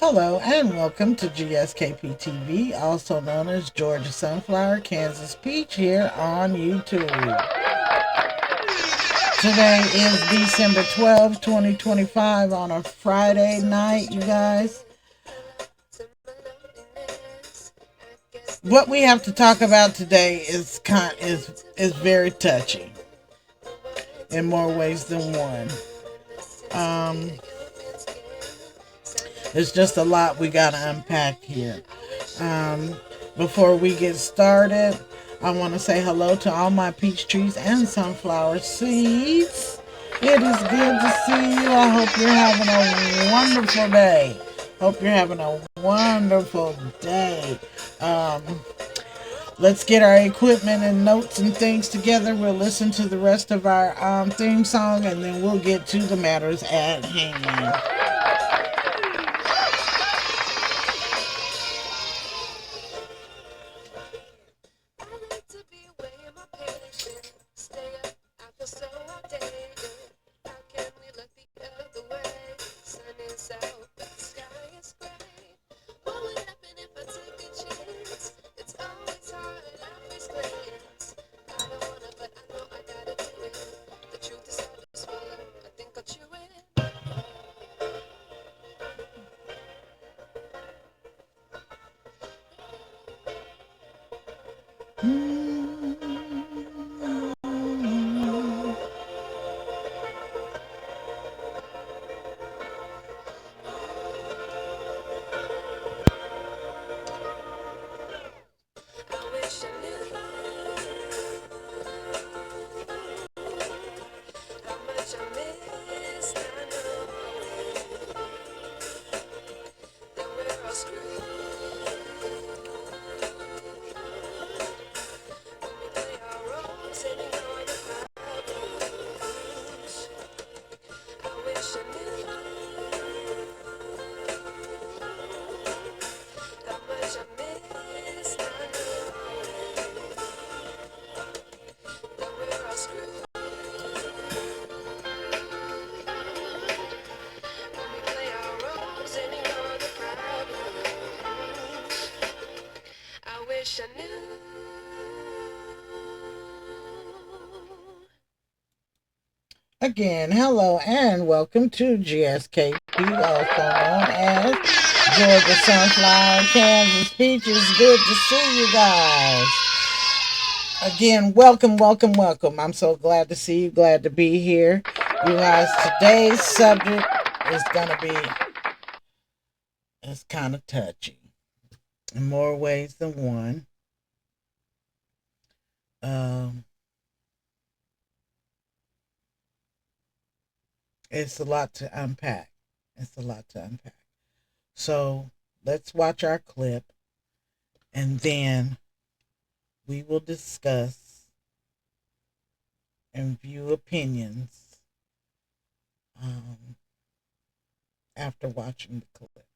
Hello and welcome to GSKP TV, also known as Georgia Sunflower, Kansas Peach here on YouTube. Today is December 12th, 2025 on a Friday night, you guys. What we have to talk about today is very touchy in more ways than one. It's just a lot we got to unpack here. Before we get started, I want to say hello to all my peach trees and sunflower seeds. It is good to see you. I hope you're having a wonderful day. Hope you're having a wonderful day. Let's get our equipment and notes and things together. We'll listen to the rest of our theme song, and then we'll get to the matters at hand. Again, hello and welcome to GSKP, also known as Georgia Sunflower, Kansas Peach. It's good to see you guys. Again, welcome. I'm so glad to see you, glad to be here. You guys, today's subject is going to be, it's kind of touchy in more ways than one. It's a lot to unpack. So let's watch our clip and then we will discuss and view opinions after watching the clip.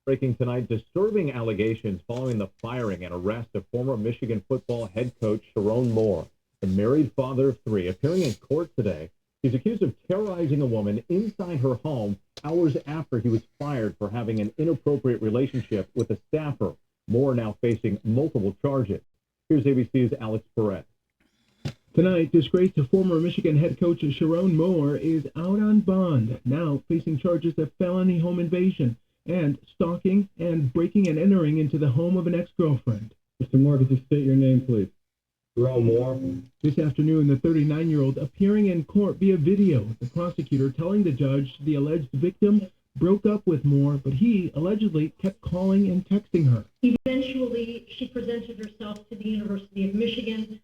Breaking tonight, disturbing allegations following the firing and arrest of former Michigan football head coach Shirone Moore, the married father of three, appearing in court today. He's accused of terrorizing a woman inside her home hours after he was fired for having an inappropriate relationship with a staffer. Moore now facing multiple charges. Here's ABC's Alex Perez. Tonight, disgraced former Michigan head coach Shirone Moore is out on bond, now facing charges of felony home invasion and stalking and breaking and entering into the home of an ex-girlfriend. Mr. Moore, could you state your name, please? Shirone Moore. This afternoon, the 39-year-old appearing in court via video, the prosecutor telling the judge the alleged victim broke up with Moore, but he allegedly kept calling and texting her. Eventually, she presented herself to the University of Michigan,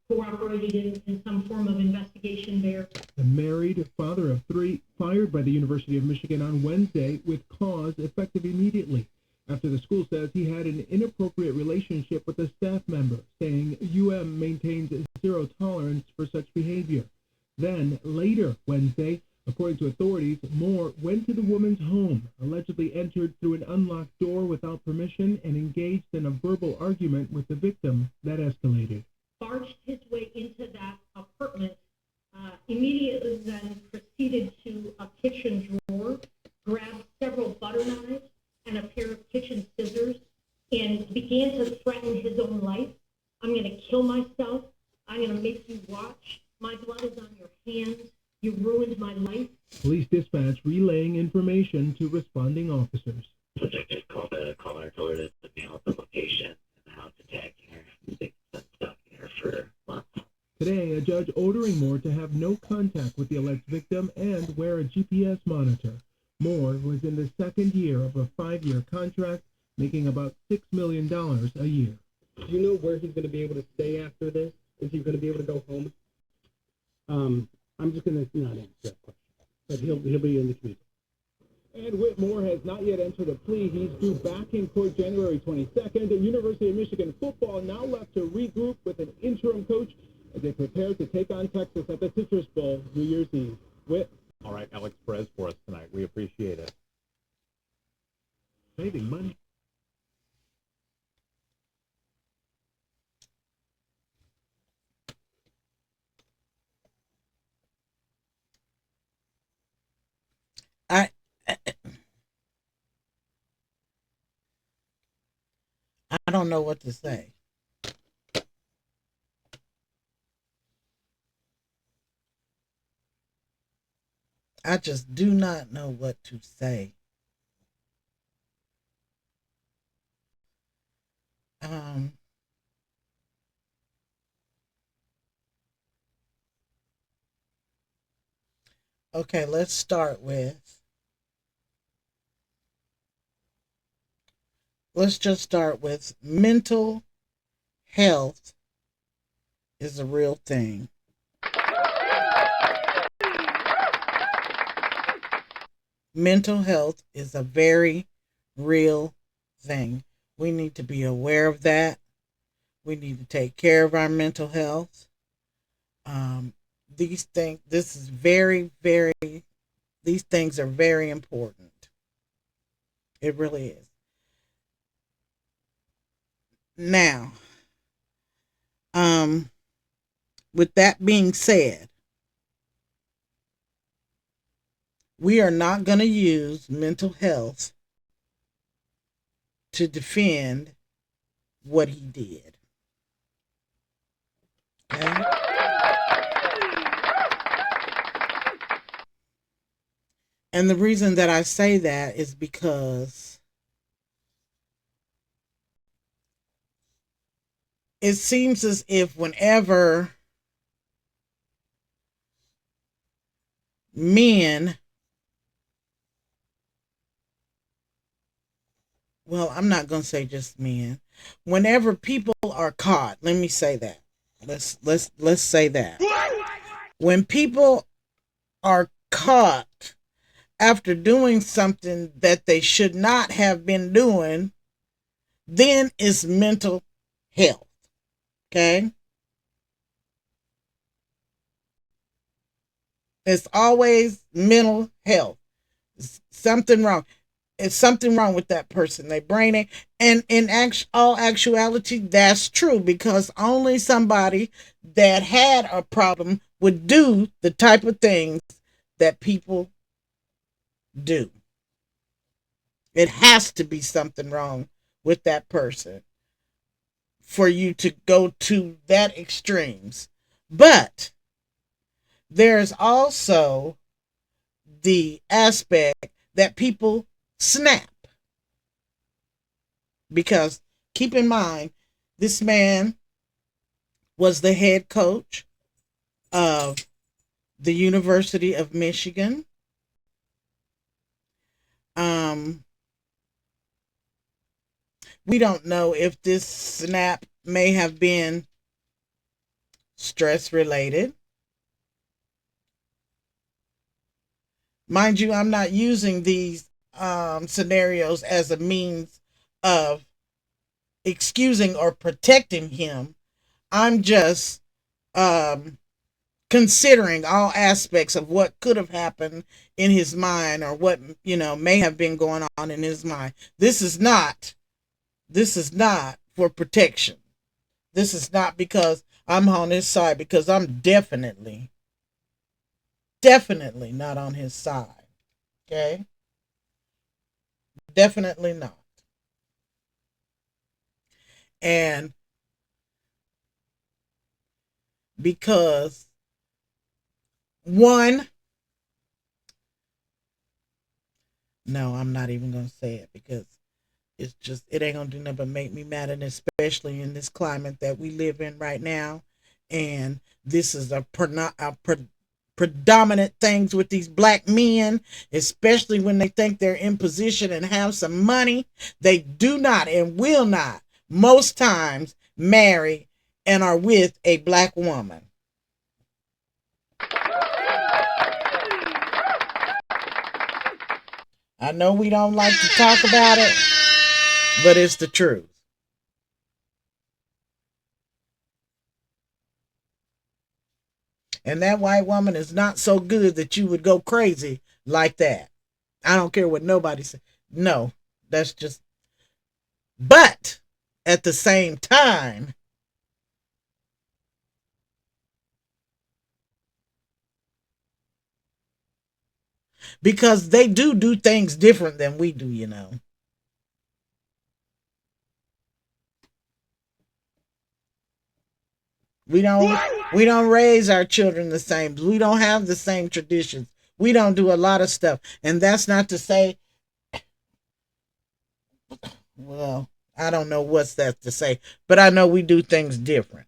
cooperated in some form of investigation there. The married father of three fired by the University of Michigan on Wednesday with cause effective immediately after the school says he had an inappropriate relationship with a staff member, saying UM maintains zero tolerance for such behavior. Then, later Wednesday, according to authorities, Moore went to the woman's home, allegedly entered through an unlocked door without permission, and engaged in a verbal argument with the victim that escalated. Barged his way into that apartment, immediately then proceeded to a kitchen drawer, blood is on your hands. You ruined my life. Police dispatch relaying information to responding officers. Subject called the caller, told her to mail out the location and the house attacking her. They've been stuck here for months. Today, a judge ordering Moore to have no contact with the alleged victim and wear a GPS monitor. Moore was in the second year of a 5-year contract, making about $6 million a year. Do you know where he's going to be able to stay after this? Is he going to be able to go home? I'm just going to not answer that question, but he'll be in the community. And Whitmore has not yet entered a plea. He's due back in court January 22nd. And University of Michigan football now left to regroup with an interim coach as they prepare to take on Texas at the Citrus Bowl New Year's Eve. Whit. All right, Alex Perez for us tonight. We appreciate it. Saving money. I don't know what to say. I just do not know what to say. Okay, let's just start with mental health is a real thing. Mental health is a very real thing. We need to be aware of that. We need to take care of our mental health. These things are very important. It really is. Now, with that being said, we are not going to use mental health to defend what he did. Okay? And the reason that I say that is because it seems as if whenever men, well, I'm not going to say just men, whenever people are caught, let me say that. Let's say that. When people are caught after doing something that they should not have been doing, then it's mental health. Okay? It's always mental health. It's something wrong. It's something wrong with that person. They brain it. And in all actuality, that's true, because only somebody that had a problem would do the type of things that people do. It has to be something wrong with that person for you to go to that extremes. But there's also the aspect that people snap. Because keep in mind, this man was the head coach of the University of Michigan. We don't know if this snap may have been stress related. Mind you, I'm not using these scenarios as a means of excusing or protecting him. I'm just considering all aspects of what could have happened in his mind, or what, may have been going on in his mind. This is not for protection. This is not because I'm on his side, because I'm definitely not on his side. Okay? Definitely not. And because One, no, I'm not even going to say it because it ain't going to do nothing but make me mad, and especially in this climate that we live in right now. And this is predominant things with these black men, especially when they think they're in position and have some money. They do not and will not, most times, marry and are with a black woman. I know we don't like to talk about it, but it's the truth. And that white woman is not so good that you would go crazy like that. I don't care what nobody says. No, that's just. But at the same time, because they do things different than we do, you know. We don't raise our children the same. We don't have the same traditions. We don't do a lot of stuff. And that's not to say, well, I don't know what's that to say, but I know we do things different.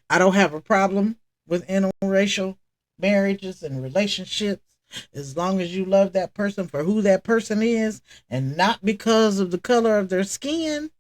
I don't have a problem with interracial marriages and relationships as long as you love that person for who that person is and not because of the color of their skin.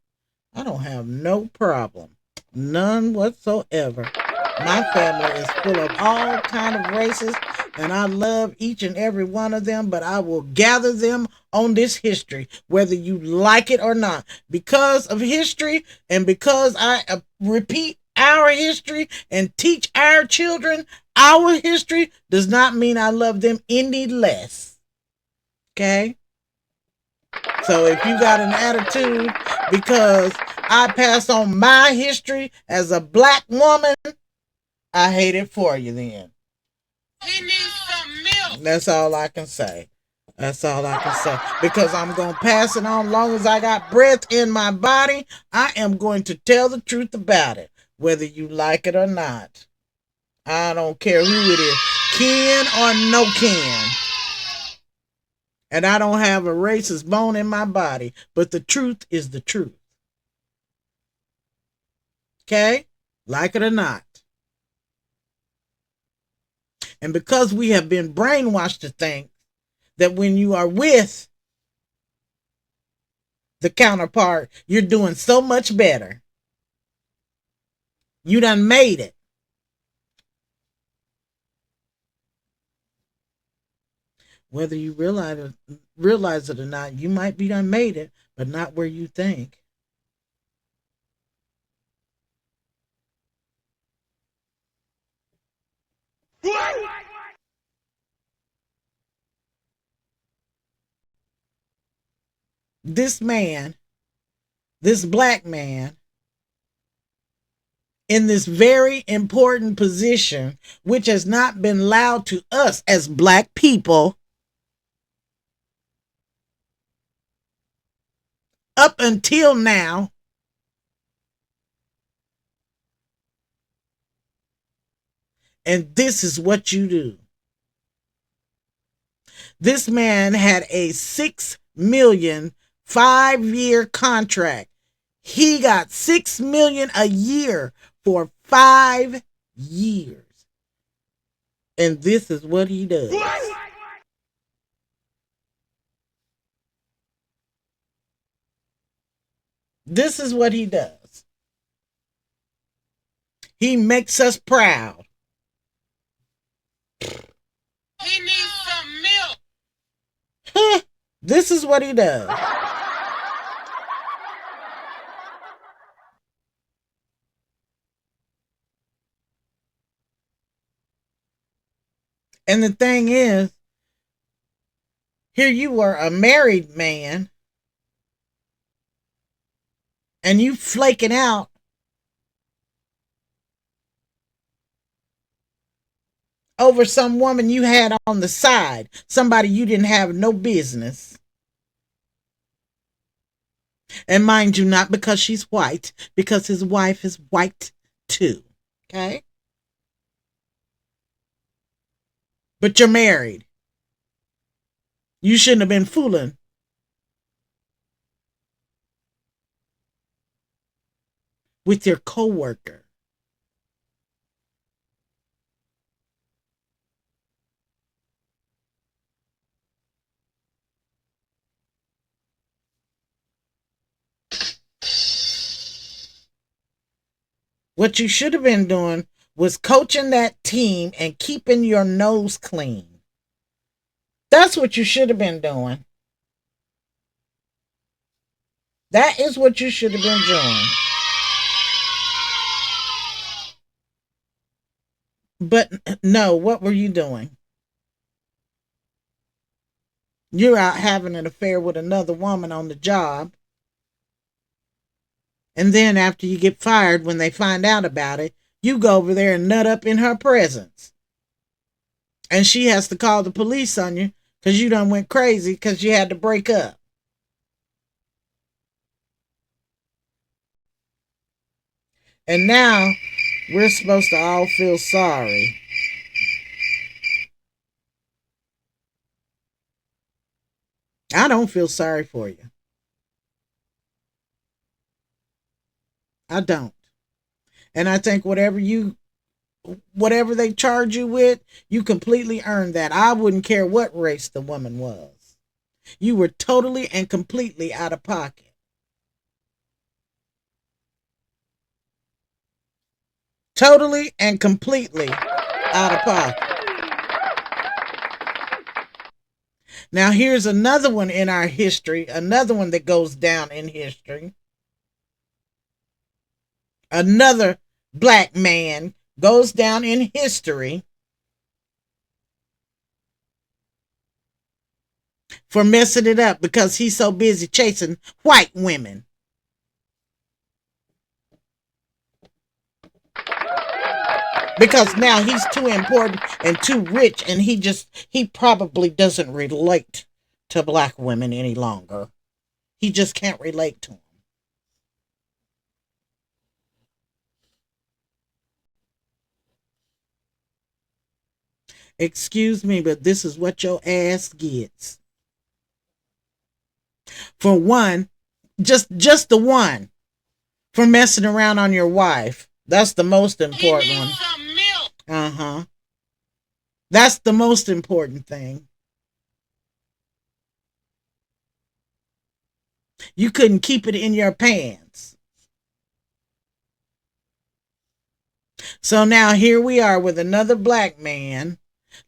I don't have no problem. None whatsoever. My family is full of all kind of races, and I love each and every one of them, but I will gather them on this history, whether you like it or not. Because of history and because I repeat our history and teach our children our history does not mean I love them any less. Okay? So if you got an attitude because I pass on my history as a black woman, I hate it for you then. He needs some milk. That's all I can say. That's all I can say. Because I'm going to pass it on long as I got breath in my body. I am going to tell the truth about it, whether you like it or not. I don't care who it is, kin or no kin. And I don't have a racist bone in my body, but the truth is the truth. Okay? Like it or not. And because we have been brainwashed to think that when you are with the counterpart, you're doing so much better. You done made it. Whether you realize it or not, you might be done made it, but not where you think. This man, this black man, in this very important position, which has not been allowed to us as black people up until now. And this is what you do. This man had a $6 million 5-year contract. He got $6 million a year for 5 years. And this is what he does. This is what he does. He makes us proud. He needs some milk. This is what he does. And the thing is, here you are a married man, and you flaking out over some woman you had on the side, somebody you didn't have no business. And mind you, not because she's white, because his wife is white to. Okay? But you're married. You shouldn't have been fooling with your coworker. What you should have been doing was coaching that team and keeping your nose clean. That's what you should have been doing. That is what you should have been doing. But no, what were you doing? You're out having an affair with another woman on the job. And then after you get fired, when they find out about it, you go over there and nut up in her presence. And she has to call the police on you because you done went crazy because you had to break up. And now we're supposed to all feel sorry. I don't feel sorry for you. I don't. And I think whatever they charge you with, you completely earned that. I wouldn't care what race the woman was. You were totally and completely out of pocket. Totally and completely out of pocket. Now here's another one in our history, another one that goes down in history. Another black man goes down in history for messing it up because he's so busy chasing white women. Because now he's too important and too rich, and he probably doesn't relate to black women any longer. He just can't relate to them. Excuse me, but this is what your ass gets. For one, just the one, for messing around on your wife. That's the most important one. Uh-huh. That's the most important thing. You couldn't keep it in your pants. So now here we are with another black man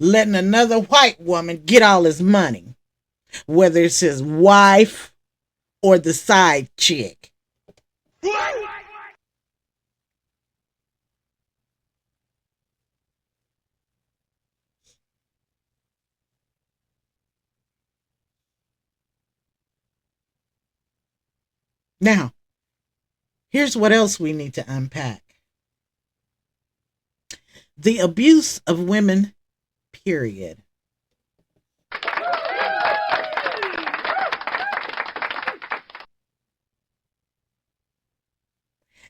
letting another white woman get all his money, whether it's his wife or the side chick. Now, here's what else we need to unpack. The abuse of women, period.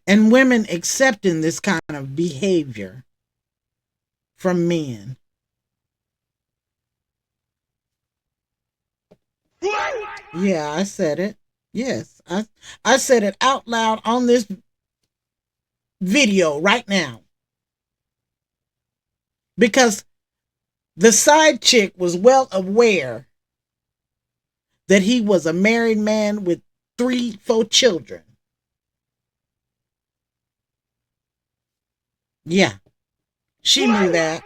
And women accepting this kind of behavior from men. Yeah, I said it. Yes, I said it out loud on this video right now. Because the side chick was well aware that he was a married man with 3-4 children. Yeah, she knew that.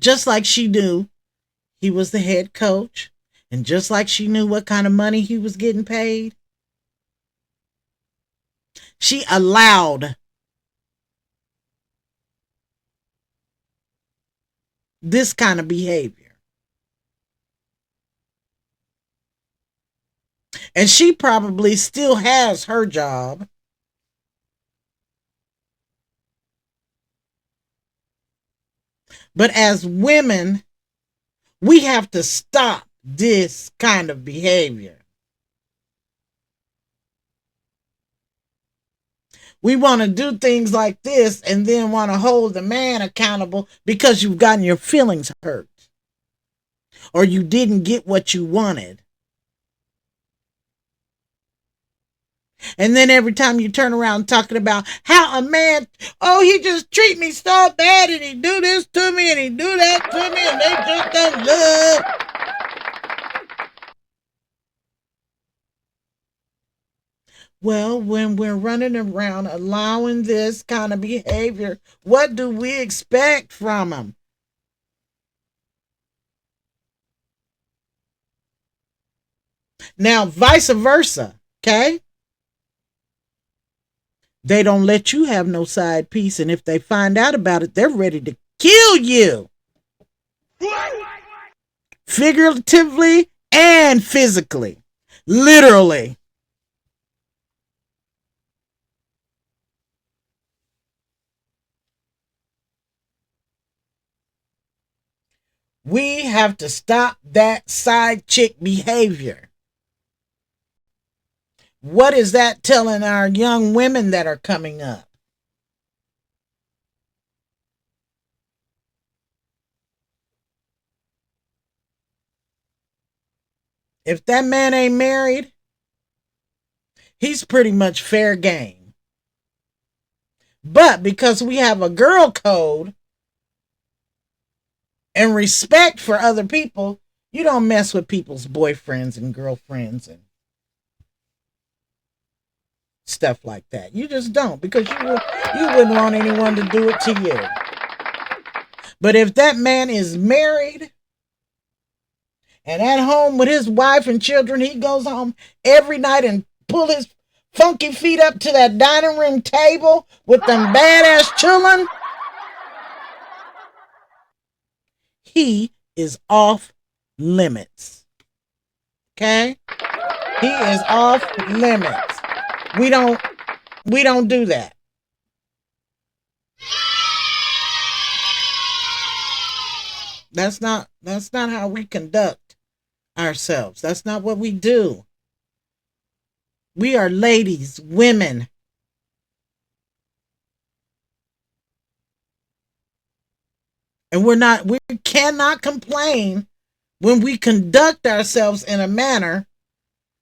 Just like she knew he was the head coach, and just like she knew what kind of money he was getting paid, she allowed this kind of behavior. And she probably still has her job. But as women, we have to stop this kind of behavior. We want to do things like this and then want to hold the man accountable because you've gotten your feelings hurt or you didn't get what you wanted. And then every time you turn around talking about how a man, oh, he just treat me so bad and he do this to me and he do that to me and they just don't love. Well, when we're running around allowing this kind of behavior, what do we expect from them? Now, vice versa, okay? They don't let you have no side piece, and if they find out about it, they're ready to kill you. Figuratively and physically. Literally. We have to stop that side chick behavior. What is that telling our young women that are coming up? If that man ain't married, he's pretty much fair game. But because we have a girl code and respect for other people, you don't mess with people's boyfriends and girlfriends and stuff like that. You just don't, because you wouldn't want anyone to do it to you. But if that man is married and at home with his wife and children, he goes home every night and pull his funky feet up to that dining room table with them badass children, he is off limits. Okay? He is off limits. We don't do that. That's not how we conduct ourselves. That's not what we do. We are ladies, women. And we cannot complain when we conduct ourselves in a manner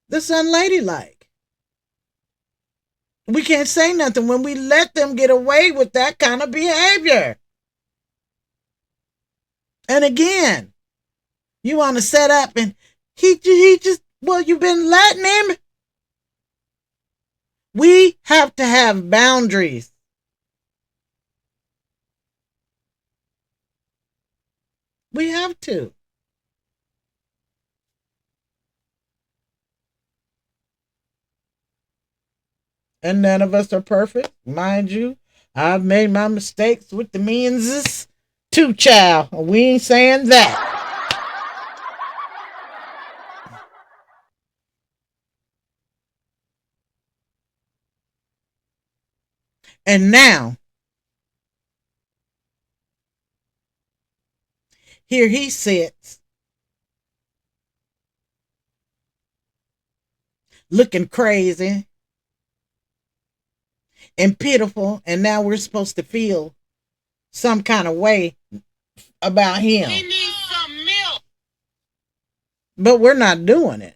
that's unladylike. We can't say nothing when we let them get away with that kind of behavior. And again, you want to set up and he just, well, you've been letting him. We have to have boundaries. We have to. And none of us are perfect, mind you. I've made my mistakes with the men's too, child. We ain't saying that. And now, here he sits, looking crazy and pitiful, and now we're supposed to feel some kind of way about him. He needs some milk. But we're not doing it.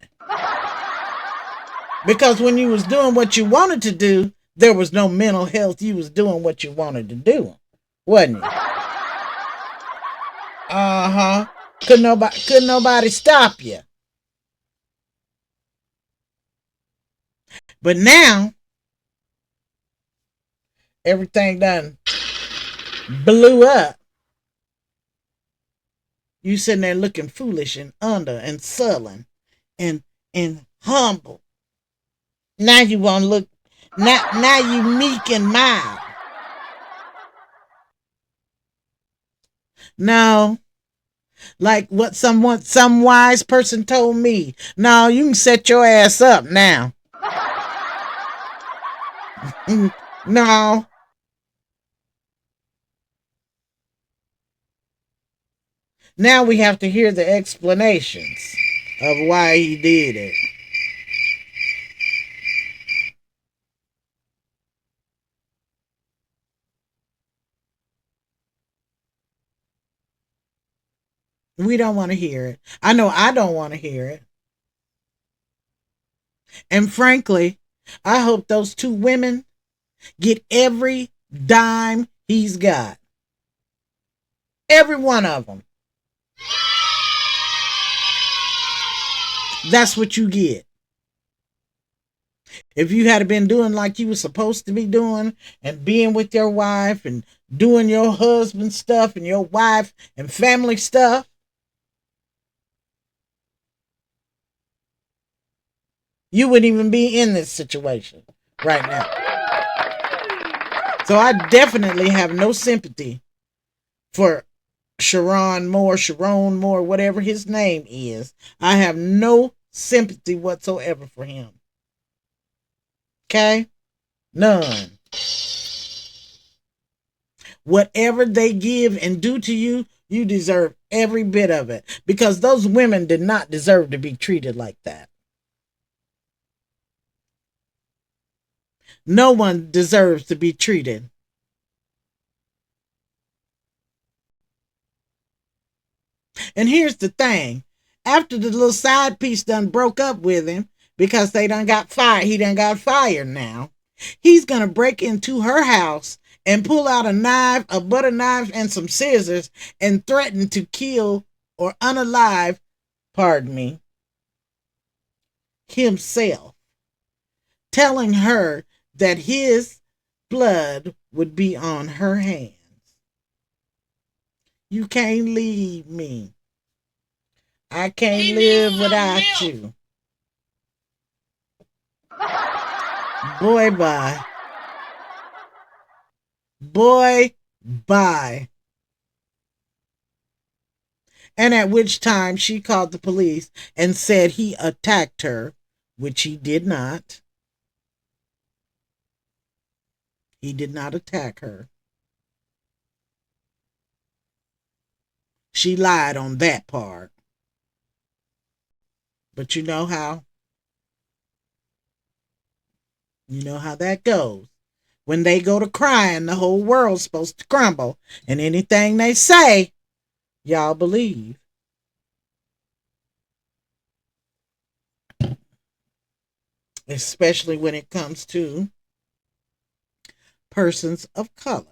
Because when you was doing what you wanted to do, there was no mental health. You was doing what you wanted to do, wasn't you? Uh-huh. Couldn't nobody stop you. But now, everything done blew up. You sitting there looking foolish and under and sullen and humble. Now you want to look, now you meek and mild. No, like what some wise person told me. No, you can set your ass up now. No. Now we have to hear the explanations of why he did it. We don't want to hear it. I know I don't want to hear it. And frankly, I hope those two women get every dime he's got. Every one of them. That's what you get. If you had been doing like you were supposed to be doing and being with your wife and doing your husband stuff and your wife and family stuff, you wouldn't even be in this situation right now. So I definitely have no sympathy for Shirone Moore, whatever his name is. I have no sympathy whatsoever for him. Okay? None. Whatever they give and do to you, you deserve every bit of it. Because those women did not deserve to be treated like that. No one deserves to be treated. And here's the thing. After the little side piece done broke up with him because they done got fired, he done got fired now. He's going to break into her house and pull out a knife, a butter knife, and some scissors and threaten to kill or unalive, pardon me, himself, telling her that his blood would be on her hands. You can't leave me. I can't live without you. Boy, bye. Boy, bye. And at which time she called the police and said he attacked her, which he did not. He did not attack her. She lied on that part. But you know how? You know how that goes. When they go to crying, the whole world's supposed to crumble. And anything they say, y'all believe. Especially when it comes to persons of color.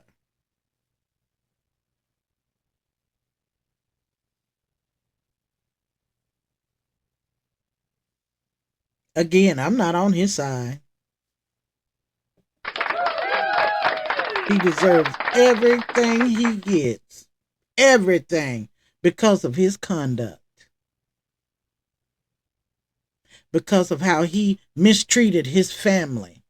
Again, I'm not on his side. He deserves everything he gets. Everything. Because of his conduct. Because of how he mistreated his family.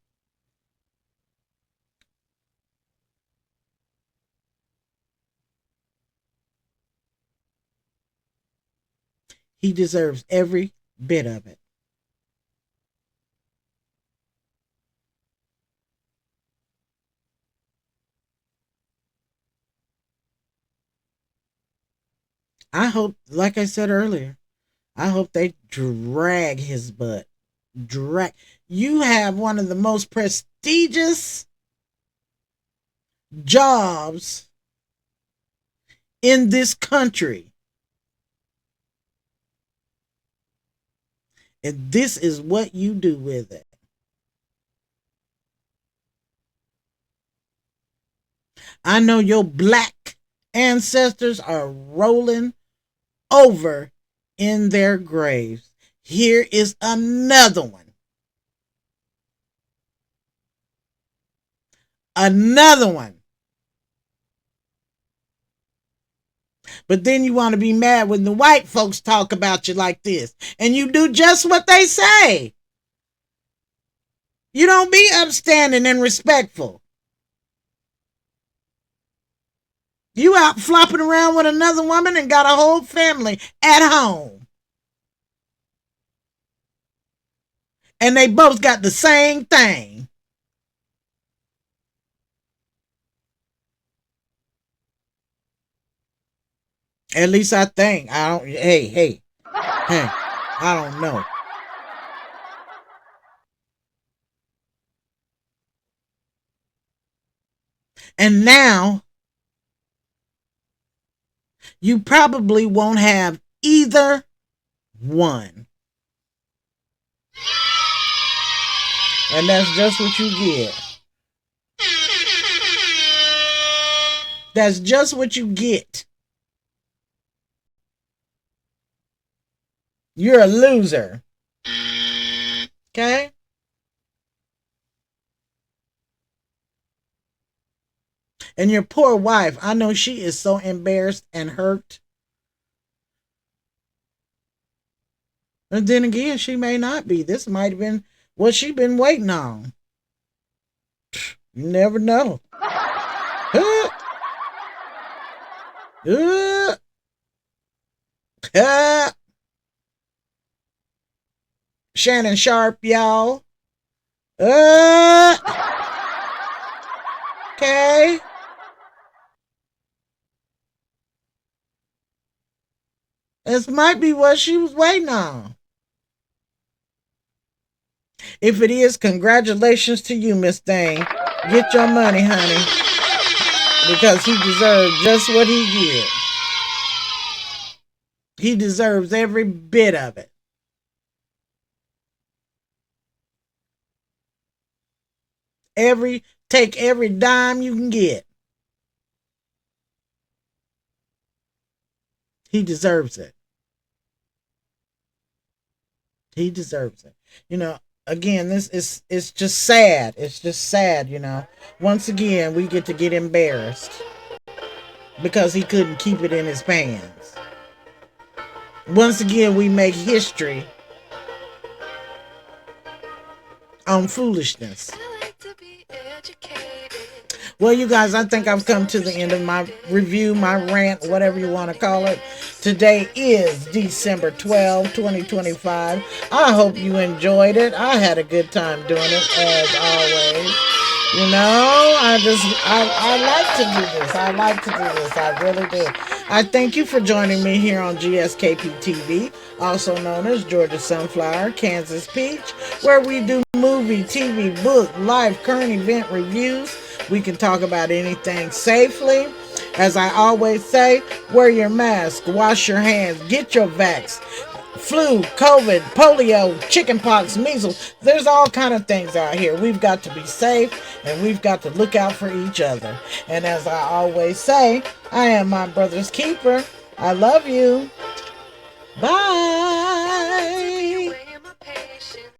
He deserves every bit of it. I hope, like I said earlier, I hope they drag his butt. Drag. You have one of the most prestigious jobs in this country. And this is what you do with it. I know your black ancestors are rolling over in their graves. Here is another one. Another one. But then you want to be mad when the white folks talk about you like this. And you do just what they say. You don't be upstanding and respectful. You out flopping around with another woman and got a whole family at home. And they both got the same thing. At least I think. I don't. Hey. I don't know. And now you probably won't have either one. And that's just what you get. That's just what you get. You're a loser. Okay? And your poor wife, I know she is so embarrassed and hurt. And then again, she may not be. This might have been what she's been waiting on. You never know. Shannon Sharp, y'all. Okay. This might be what she was waiting on. If it is, congratulations to you, Miss Thing. Get your money, honey. Because he deserves just what he gets. He deserves every bit of it. Take every dime you can get. He deserves it. He deserves it. You know, again, it's just sad. It's just sad, you know. Once again, we get embarrassed because he couldn't keep it in his pants. Once again, we make history on foolishness. Well, you guys, I think I've come to the end of my review, my rant, whatever you want to call it. Today is December 12, 2025. I hope you enjoyed it. I had a good time doing it, as always. You know, I like to do this. I like to do this. I really do. I thank you for joining me here on GSKP TV, also known as Georgia Sunflower, Kansas Peach, where we do movie, TV, book, live, current event reviews. We can talk about anything safely. As I always say, wear your mask, wash your hands, get your vax. Flu, COVID, polio, chickenpox, measles. There's all kind of things out here. We've got to be safe and we've got to look out for each other. And as I always say, I am my brother's keeper. I love you. Bye.